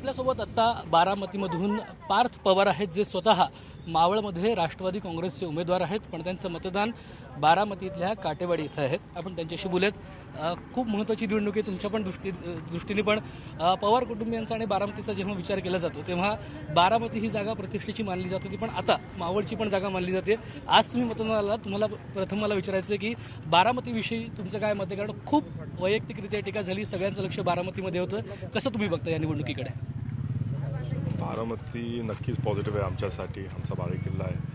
आपल्यासोबत आता बारामतीमधून पार्थ पवार आहेत, जे स्वतः मावळमध्ये राष्ट्रवादी काँग्रेसचे उमेदवार आहेत, पण त्यांचं मतदान बारामतीतल्या काटेवाडी इथं आहे. आपण त्यांच्याशी बोलूयात. खूप महत्त्वाची निवडणूक आहे तुमच्या पण दृष्टीने, पण पवार कुटुंबियांचा आणि बारामतीचा जेव्हा विचार केला जातो तेव्हा बारामती ही जागा प्रतिष्ठेची मानली जात होती, पण आता मावळची पण जागा मानली जाते. आज तुम्ही मतदानाला, तुम्हाला प्रथम मला विचारायचं आहे की बारामतीविषयी तुमचं काय मत आहे? कारण खूप वैयक्तिकरित्या टीका झाली, सगळ्यांचं लक्ष बारामतीमध्ये होतं. कसं तुम्ही बघता या निवडणुकीकडे? बारामती नक्कीच पॉझिटिव्ह आहे आमच्यासाठी. आमचा बाळे किल्ला आहे.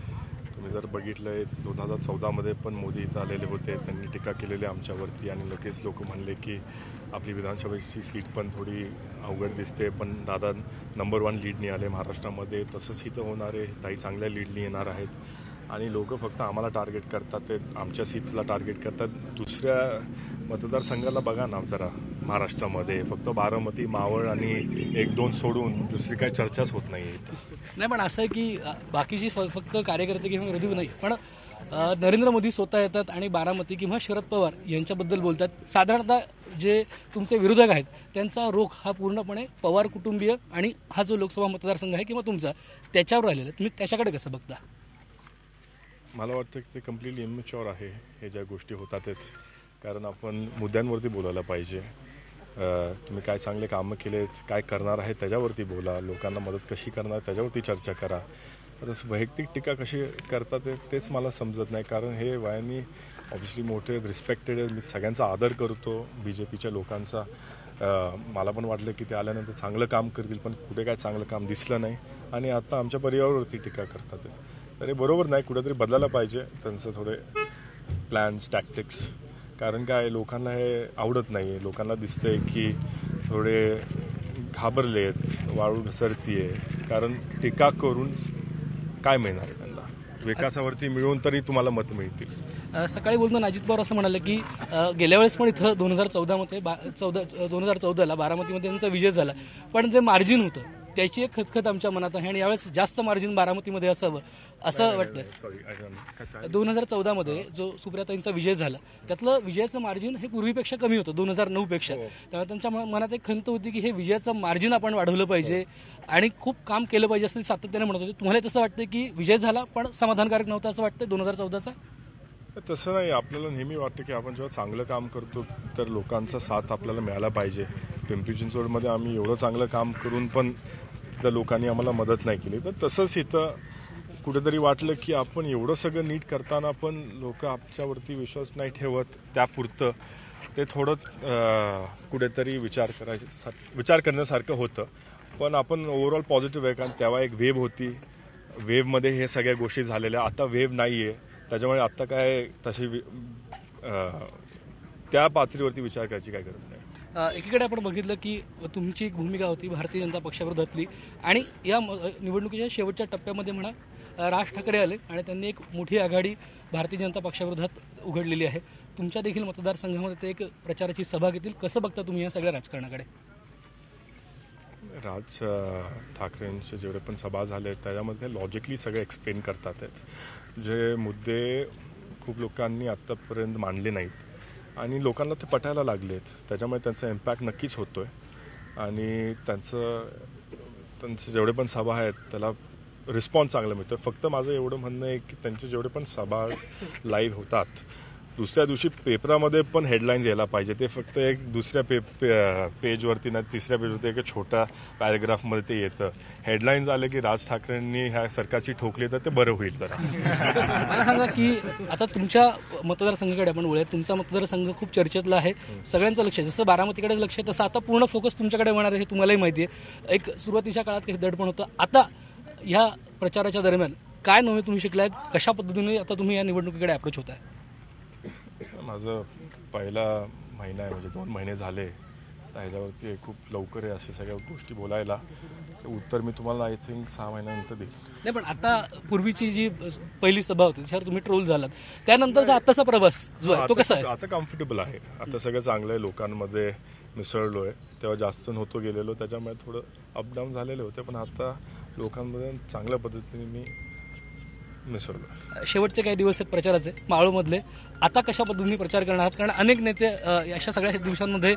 तुम्ही जर बघितलं आहे 2014मध्ये पण मोदी इथं आलेले होते, त्यांनी टीका केलेली आमच्यावरती आणि लगेच लोक म्हणले की आपली विधानसभेची सीट पण थोडी अवघड दिसते, पण दादा नंबर 1 लीडनी आले महाराष्ट्रामध्ये. तसंच इथं होणार आहे, ताई चांगल्या लीडनी येणार आहेत आणि लोक फक्त आम्हाला टार्गेट करतात, ते आमच्या सीट्सला टार्गेट करतात. दुसऱ्या मतदारसंघाला बघा ना जरा, महाराष्ट्रामध्ये फक्त बारामती, मावळ आणि 1-2 सोडून दुसरी काही चर्चाच होत नाही इथं. नाही, पण असं आहे की बाकीची फक्त कार्यकर्ते किंवा विरोधी नाही, पण नरेंद्र मोदी स्वतः येतात आणि बारामती किंवा शरद पवार यांच्याबद्दल बोलतात. साधारणतः जे तुमचे विरोधक आहेत त्यांचा रोख हा पूर्णपणे पवार कुटुंबीय आणि हा जो लोकसभा मतदारसंघ आहे किंवा तुमचा, त्याच्यावर राहिलेला आहे. तुम्ही त्याच्याकडे कसं बघता? मला वाटतं की ते कम्प्लिटली इमॅच्युअर आहे हे ज्या गोष्टी होतातच. कारण आपण मुद्द्यांवरती बोलायला पाहिजे. तुम्ही काय चांगले कामं केलेत, काय करणार आहे त्याच्यावरती बोला, लोकांना मदत कशी करणार त्याच्यावरती चर्चा करा. आता वैयक्तिक टीका कशी करतात तेच मला समजत नाही. कारण हे वयाने ऑब्व्हियसली मोठे रिस्पेक्टेड आहे, मी सगळ्यांचा आदर करतो BJPच्या लोकांचा. मला पण वाटलं की ते आल्यानंतर चांगलं काम करतील, पण कुठे काय चांगलं काम दिसलं नाही आणि आता आमच्या परिवारावरती टीका करतात. तर हे बरोबर नाही, कुठेतरी बदलायला पाहिजे त्यांचं थोडे प्लॅन्स, टॅक्टिक्स. कारण काय लोकांना हे आवडत नाही. लोकांना दिसतंय की थोडे घाबरलेत, वाळू घसरतीये. कारण टीका करून काय मिळणार आहे त्यांना? विकासावरती मिळून तरी तुम्हाला मत मिळतील. सकाळी बोलताना अजित पवार असं म्हणाले की गेल्या वेळेस पण इथं 2014ला बारामतीमध्ये त्यांचा विजय झाला, पण जे मार्जिन होतं त्याची एक खतखत आमच्या मनात आहे आणि यावेळेस जास्त मार्जिन बारामतीमध्ये असावं असं वाटतं. 2014मध्ये जो सुप्रियाताईंचा विजय झाला त्यातलं विजयाचं मार्जिन हे पूर्वीपेक्षा कमी होतं 2009पेक्षा. त्यामुळे त्यांच्या मनात एक खंत होती की हे विजयाचं मार्जिन आपण वाढवलं पाहिजे आणि खूप काम केलं पाहिजे असं सातत्याने म्हणत होते. तुम्हाला तसं वाटतं की विजय झाला पण समाधानकारक नव्हता असं वाटतं 2014चा? तसं नाही. आपल्याला नेहमी वाटतं की आपण जेव्हा चांगलं काम करतो तर लोकांचा साथ आपल्याला मिळाला पाहिजे. पिंपरी चिंचवडमध्ये आम्ही एवढं चांगलं काम करून पण तिथं लोकांनी आम्हाला मदत नाही केली. तर तसंच इथं कुठेतरी वाटलं की आपण एवढं सगळं नीट करताना पण लोक आमच्यावरती विश्वास नाही ठेवत, त्यापुरतं ते थोडं कुठेतरी विचार करण्यासारखं होतं. पण आपण ओव्हरऑल पॉझिटिव्ह आहे, कारण तेव्हा एक वेव्ह होती, वेव्हमध्ये हे सगळ्या गोष्टी झालेल्या. आता वेव्ह नाही आहे, त्याच्यामुळे आत्ता काय तशी त्या पातळीवरती विचार करायची काय गरज नाही. एकीकडे आपण बघितलं की तुमची एक भूमिका होती भारतीय जनता पक्षाविरोधातली आणि या निवडणुकीच्या शेवटच्या टप्प्यामध्ये म्हणा राज ठाकरे आले आणि त्यांनी एक मोठी आघाडी भारतीय जनता पक्षाविरोधात उघडलेली आहे. तुमच्या देखील मतदारसंघामध्ये ते एक प्रचाराची सभा घेतील. कसं बघता तुम्ही या सगळ्या राजकारणाकडे? राज ठाकरेंचे जेवढे पण सभा झाले त्याच्यामध्ये लॉजिकली सगळे एक्सप्लेन करतात आहेत. जे मुद्दे खूप लोकांनी आत्तापर्यंत मांडले नाहीत आणि लोकांना ते पटायला लागलेत, त्याच्यामुळे त्यांचा इम्पॅक्ट नक्कीच होतो आहे आणि त्यांचे जेवढे पण सभा आहेत त्याला रिस्पॉन्स चांगला मिळतो. फक्त माझं एवढं म्हणणं आहे की त्यांचे जेवढे पण सभा लाईव्ह होतात दुसऱ्या दिवशी पेपरामध्ये पण हेडलाईन्स यायला पाहिजे. ते फक्त एक दुसऱ्या पेजवरती ना तिसऱ्या पेजवरती एक छोटा पॅरेग्राफमध्ये ते येतं. हेडलाईन्स आले की राज ठाकरेंनी ह्या सरकारची ठोकली तर ते बरं होईल जरा. मला सांगा की आता तुमच्या मतदारसंघाकडे आपण वळूयात. तुमचा मतदारसंघ खूप चर्चेतला आहे, सगळ्यांचं लक्ष आहे. जसं बारामतीकडे लक्ष आहे तसं आता पूर्ण फोकस तुमच्याकडे होणार आहे हे तुम्हालाही माहिती आहे. एक सुरुवातीच्या काळात काही दडपण होतं, आता ह्या प्रचाराच्या दरम्यान काय नव्हे तुम्ही शिकलाय, कशा पद्धतीने आता तुम्ही या निवडणुकीकडे अप्रोच होत आहे? माझं पहिला महिना आहे, म्हणजे 2 महिने झाले, तर ह्याच्यावरती खूप लवकर आहे अशा सगळ्या गोष्टी बोलायला. उत्तर मी तुम्हाला आय थिंक 6 महिन्यानंतर देईल. नाही, पण आता पूर्वीची जी पहिली सभा होती त्याच्यावर तुम्ही ट्रोल झालात, त्यानंतरचा आत्ताचा प्रवास जो आहे तो कसा आहे? आता कम्फर्टेबल आहे, आता सगळं चांगलं आहे, लोकांमध्ये मिसळलो आहे. तेव्हा जास्त नव्हतो गेलेलो, त्याच्यामुळे थोडं अपडाऊन झालेले होते, पण आता लोकांमध्ये चांगल्या पद्धतीने मी मिसळलं. शेवटचे काही दिवस आहेत प्रचाराचे मावळमधले, आता कशा पद्धतीने प्रचार करणार आहात? कारण अनेक नेते अशा सगळ्या दिवसांमध्ये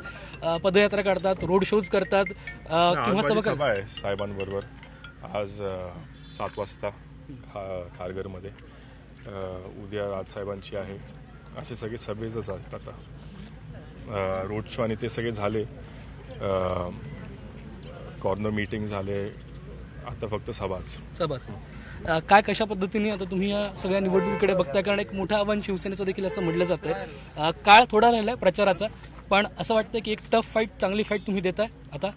पदयात्रा काढतात, रोड शोज करतात किंवा आज सभा माझी करतात. सभा आहे साहेबांबरोबर आज 7 वाजता खारघरमध्ये. उद्या राजसाहेबांची आहे. असे सगळे सभेच आहेत आता. रोड शो आणि ते सगळे झाले, कॉर्नर मीटिंग झाले, आता फक्त सभाच. काय कशा पद्धतीने आता तुम्ही या सगळ्या निवडणुकीकडे बघताय? कारण एक मोठं आव्हान शिवसेनेचं देखील असं म्हटलं जातंय. काळ थोडा राहिलाय प्रचाराचा, पण असं वाटतं की एक टफ फाईट, चांगली फाईट तुम्ही देताय आता.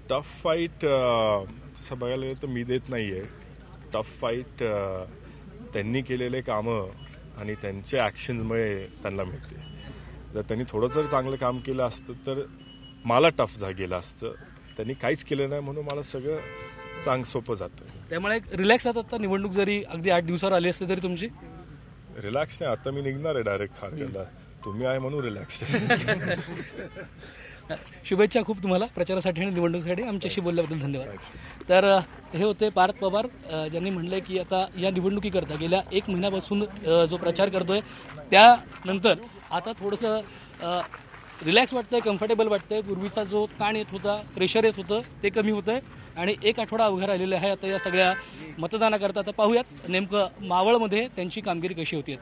टफ फाईट तसं बघायला गेलं तर मी देत नाही आहे. टफ फाईट त्यांनी केलेले कामं आणि त्यांचे ॲक्शन्समुळे त्यांना मिळते. जर त्यांनी थोडं जर चांगलं काम केलं असतं तर मला टफ गेलं असतं. त्यांनी काहीच केलं नाही म्हणून मला सगळं सोपं जातं. त्यामुळे एक रिलॅक्स आता निवडणूक जरी अगदी 8 दिवसावर आली असते तरी तुमची रिलॅक्स नाही. आता मी निघणार आहे डायरेक्ट खारघरला. तुम्ही आहे म्हणून रिलॅक्स. शुभेच्छा खूप तुम्हाला प्रचारासाठी आणि निवडणुकीसाठी. आमच्याशी बोलल्याबद्दल धन्यवाद. तर हे होते पार्थ पवार, ज्यांनी म्हणलंय की आता या निवडणुकीकरता गेल्या 1 महिन्यापासून जो प्रचार करतोय त्यानंतर आता थोडंसं रिलॅक्स वाटतंय, कम्फर्टेबल वाटतंय. पूर्वीचा जो ताण येत होता, प्रेशर येत होतं, ते कमी होतंय आणि 1 आठवडा अवघा राहिलेला आहे आता या सगळ्या मतदानाकरता. आता पाहूयात नेमकं मावळमध्ये त्यांची कामगिरी कशी होती.